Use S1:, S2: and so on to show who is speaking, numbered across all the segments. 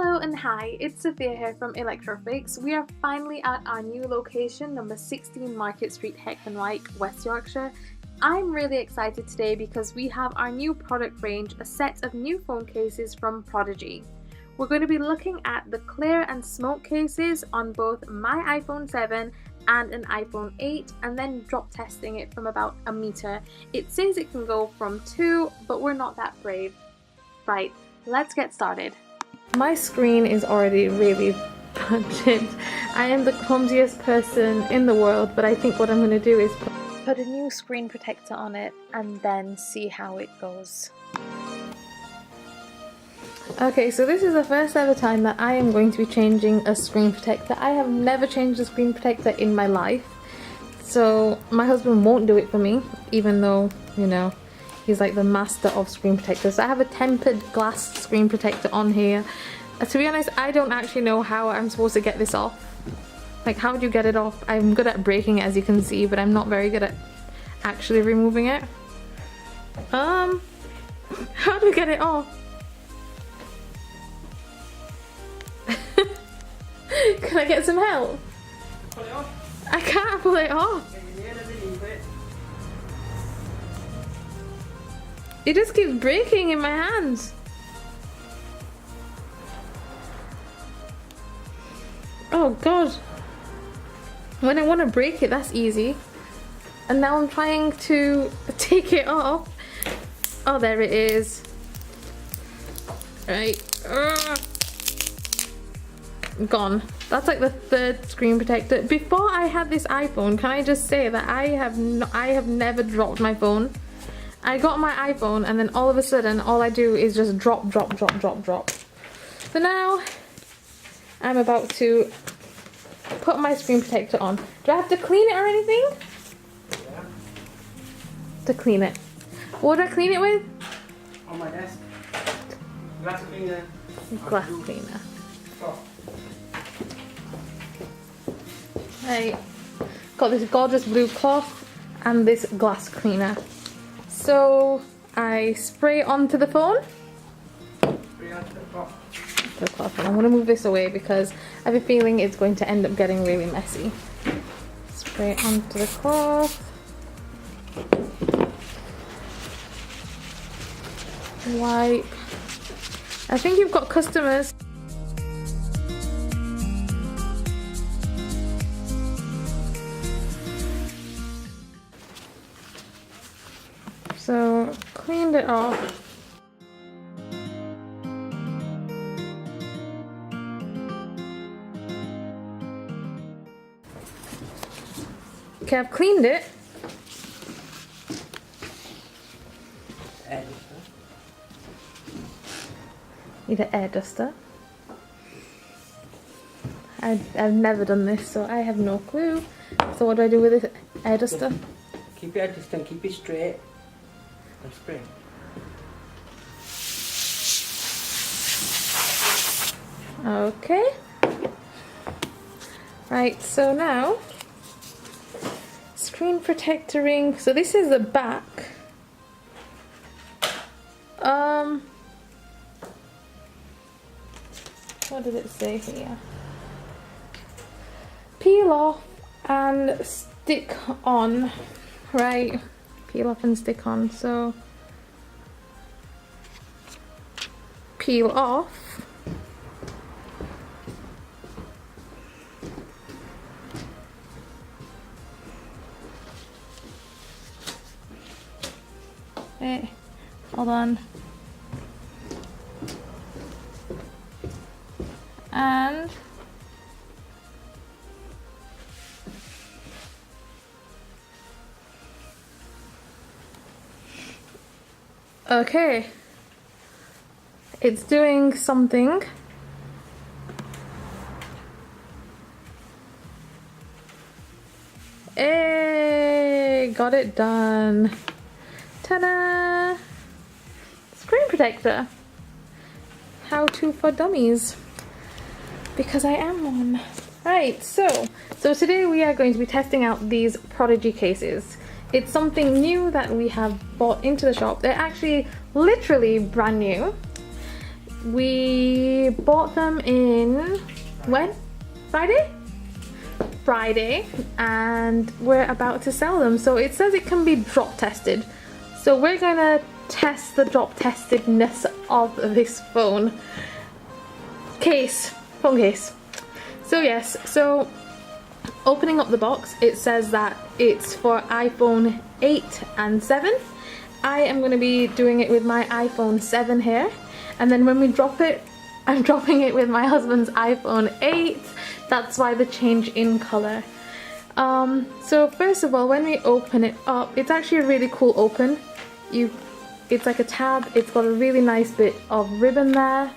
S1: Hello and hi, it's Sophia here from Electrophix. We are finally at our new location, number 16 Market Street, Heckmondwike, West Yorkshire. I'm really excited today because we have our new product range, a set of new phone cases from Prodigee. We're going to be looking at the clear and smoke cases on both my iPhone 7 and an iPhone 8 and then drop testing it from about a meter. It says it can go from 2, but we're not that brave. Right, let's get started. My screen is already really budget. I am the clumsiest person in the world, but I think what I'm going to do is put a new screen protector on it and then see how it goes. Okay, so this is the first ever time that I am going to be changing a screen protector. I have never changed a screen protector in my life, so my husband won't do it for me, even though, you know, he's like the master of screen protectors. I have a tempered glass screen protector on here. To be honest, I don't actually know how I'm supposed to get this off. Like, how do you get it off? I'm good at breaking it, as you can see, but I'm not very good at actually removing it. How do you get it off? Can I get some help?
S2: Pull it off.
S1: I can't pull it off. It just keeps breaking in my hands. Oh god. When I want to break it, that's easy. And now I'm trying to take it off. Oh, there it is. Right. Gone. That's like the third screen protector. Before I had this iPhone, can I just say that I have never dropped my phone. I got my iPhone and then all of a sudden all I do is just drop. So now I'm about to put my screen protector on. Do I have to clean it or anything?
S2: Yeah.
S1: To clean it. What do I clean it with?
S2: On my desk. Glass cleaner.
S1: Glass cleaner.
S2: Stop.
S1: Right. Got this gorgeous blue cloth and this glass cleaner. So I spray onto the phone.
S2: Spray onto the cloth.
S1: The cloth. I'm going to move this away because I have a feeling it's going to end up getting really messy. Spray onto the cloth. Wipe. I think you've got customers. So, cleaned it off. Okay, I've cleaned it.
S2: Air duster.
S1: Need an air duster. I've never done this, so I have no clue. So what do I do with this air duster?
S2: Keep your air duster and keep it straight. And spray.
S1: Okay. Right, so now screen protector ring. So this is the back. What does it say here? Peel off and stick on. Right. Peel off and stick on. So peel off. Wait, hold on. And okay, it's doing something. Hey, got it done. Ta-da! Screen protector. How to for dummies. Because I am one. Right, so today we are going to be testing out these Prodigee cases. It's something new that we have bought into the shop. They're actually literally brand new. We bought them in, when? Friday? Friday, and we're about to sell them. So it says it can be drop tested. So we're gonna test the drop testedness of this phone case. So yes, so opening up the box, it says that it's for iPhone 8 and 7. I am going to be doing it with my iPhone 7 here, and then when we drop it, I'm dropping it with my husband's iPhone 8. That's why the change in color. So first of all, when we open it up, it's actually a really cool open. It's like a tab, it's got a really nice bit of ribbon there,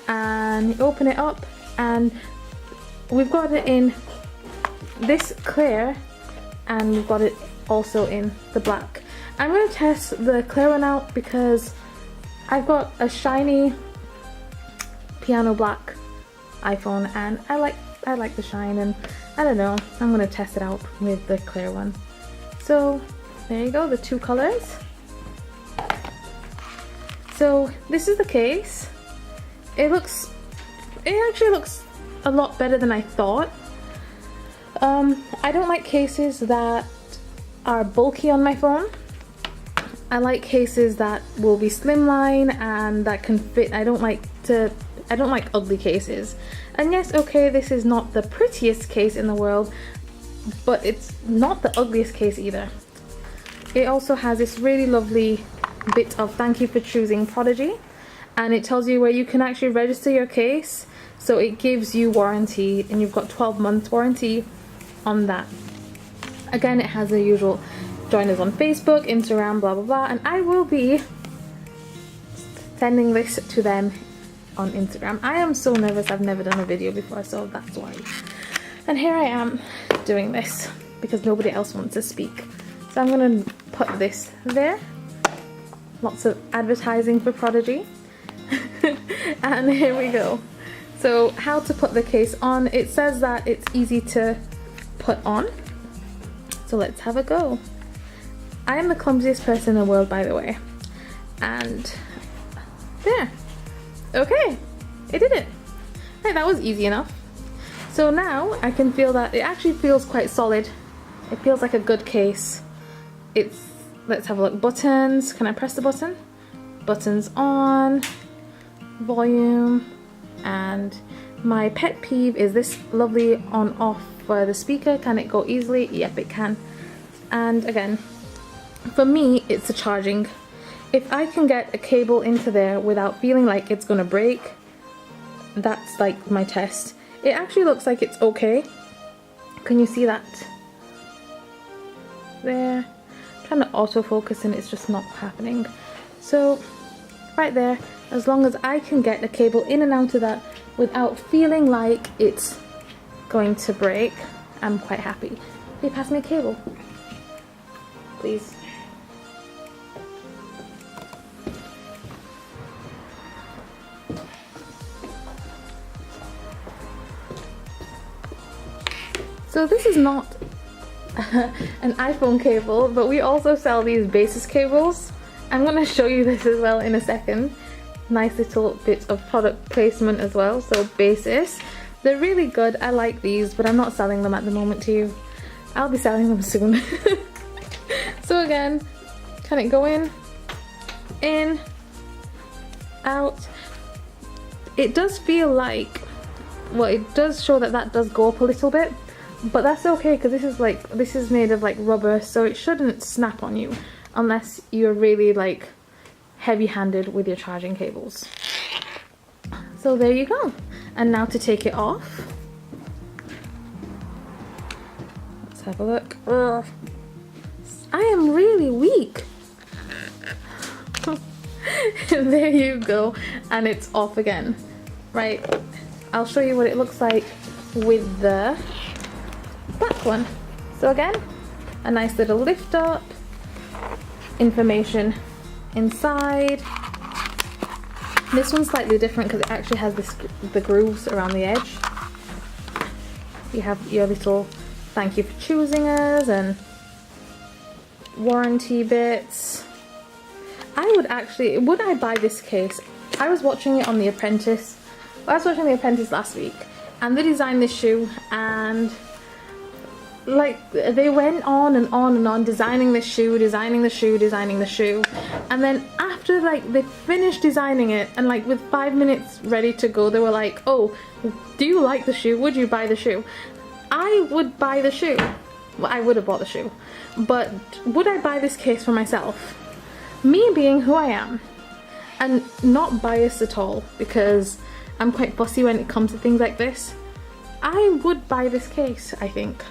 S1: and you open it up and we've got it in this clear, and we've got it also in the black. I'm going to test the clear one out because I've got a shiny piano black iPhone and I like the shine, and I don't know, I'm going to test it out with the clear one. So there you go, the two colors. So this is the case. It actually looks a lot better than I thought. I don't like cases that are bulky on my phone. I like cases that will be slimline and that can fit. I don't like ugly cases. And yes, okay, this is not the prettiest case in the world, but it's not the ugliest case either. It also has this really lovely bit of thank you for choosing Prodigee, and it tells you where you can actually register your case. So it gives you warranty, and you've got 12 months warranty on that. Again, it has the usual join us on Facebook, Instagram, blah blah blah, and I will be sending this to them on Instagram. I am so nervous, I've never done a video before, so that's why. And here I am doing this because nobody else wants to speak. So I'm gonna put this there. Lots of advertising for Prodigee. And here we go. So how to put the case on. It says that it's easy to put on. So let's have a go. I am the clumsiest person in the world, by the way. And there. Okay, it did it. Hey, that was easy enough. So now I can feel that it actually feels quite solid. It feels like a good case. Let's have a look. Buttons, can I press the button? Buttons on, volume, and my pet peeve is this lovely on off for the speaker. Can it go easily? Yep, it can. And again, for me, it's the charging. If I can get a cable into there without feeling like it's gonna break, that's like my test. It actually looks like it's okay. Can you see that? There. I'm trying to autofocus and it's just not happening. So right there, as long as I can get a cable in and out of that without feeling like it's going to break, I'm quite happy. Can you pass me a cable? Please. So this is not an iPhone cable, but we also sell these basis cables. I'm going to show you this as well in a second. Nice little bit of product placement as well. So basis, they're really good. I like these, but I'm not selling them at the moment to you. I'll be selling them soon. So again, can it go in, out? It does feel like, well, it does show that that does go up a little bit. But that's okay because this is made of like rubber, so it shouldn't snap on you unless you're really like heavy-handed with your charging cables. So there you go. And now to take it off. Let's have a look. Ugh. I am really weak. There you go. And it's off again. Right. I'll show you what it looks like with the black one. So again, a nice little lift up, information inside. This one's slightly different because it actually has the grooves around the edge. You have your little thank you for choosing us and warranty bits. Would I buy this case I was watching it on The Apprentice. I was watching The Apprentice last week, and they designed this shoe, and like they went on and on and on designing the shoe, and then after like they finished designing it and like with 5 minutes ready to go, they were like, oh, do you like the shoe? Would you buy the shoe? I would buy the shoe. Well, I would have bought the shoe, but would I buy this case for myself? Me being who I am and not biased at all, because I'm quite fussy when it comes to things like this, I would buy this case, I think.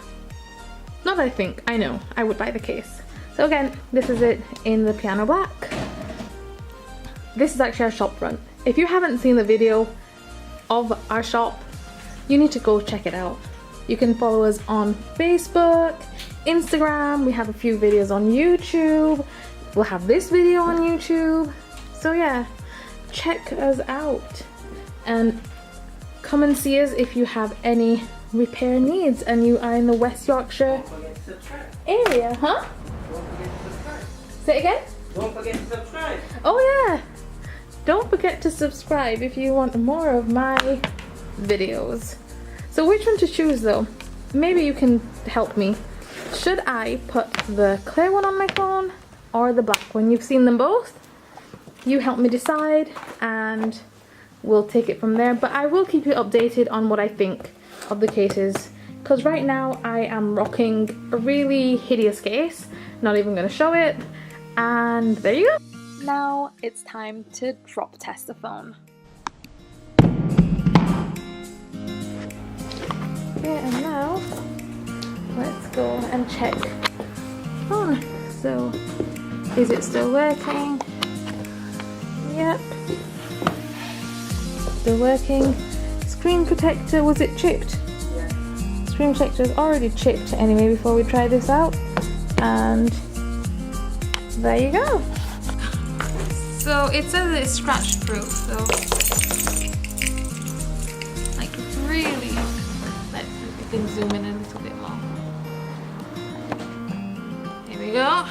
S1: Not I think, I know, I would buy the case. So again, this is it in the piano black. This is actually our shop front. If you haven't seen the video of our shop, you need to go check it out. You can follow us on Facebook, Instagram, we have a few videos on YouTube, we'll have this video on YouTube. So yeah, check us out and come and see us if you have any repair needs and you are in the West Yorkshire area, huh? Say it again?
S2: Don't forget to subscribe.
S1: Oh yeah! Don't forget to subscribe if you want more of my videos. So which one to choose though? Maybe you can help me. Should I put the clear one on my phone or the black one? You've seen them both. You help me decide and we'll take it from there. But I will keep you updated on what I think of the cases, because right now I am rocking a really hideous case. Not even going to show it. And there you go. Now it's time to drop test the phone. Okay, and now let's go and check phone. So, is it still working? Yep. Still working. Screen protector, was it chipped?
S2: Yeah.
S1: Screen protector is already chipped anyway before we try this out. And there you go. So it says it's scratch proof, so like really, let's see if we can zoom in a little bit more. Here we go.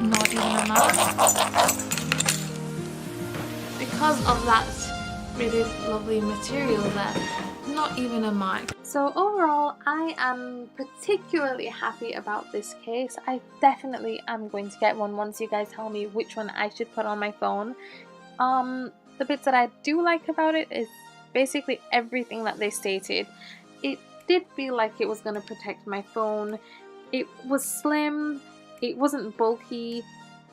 S1: Not even a mark. Because of that really lovely material there, not even a mark. So overall, I am particularly happy about this case. I definitely am going to get one once you guys tell me which one I should put on my phone. The bits that I do like about it is basically everything that they stated. It did feel like it was going to protect my phone. It was slim, it wasn't bulky,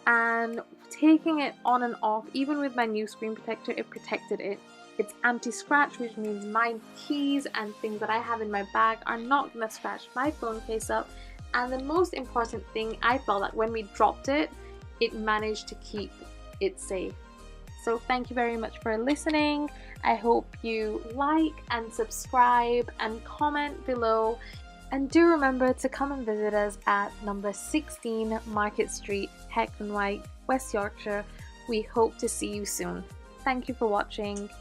S1: and taking it on and off, even with my new screen protector, it protected it. It's anti-scratch, which means my keys and things that I have in my bag are not going to scratch my phone case up. And the most important thing, I felt that when we dropped it, it managed to keep it safe. So thank you very much for listening. I hope you like and subscribe and comment below. And do remember to come and visit us at number 16 Market Street, Heckmondwike, West Yorkshire. We hope to see you soon. Thank you for watching.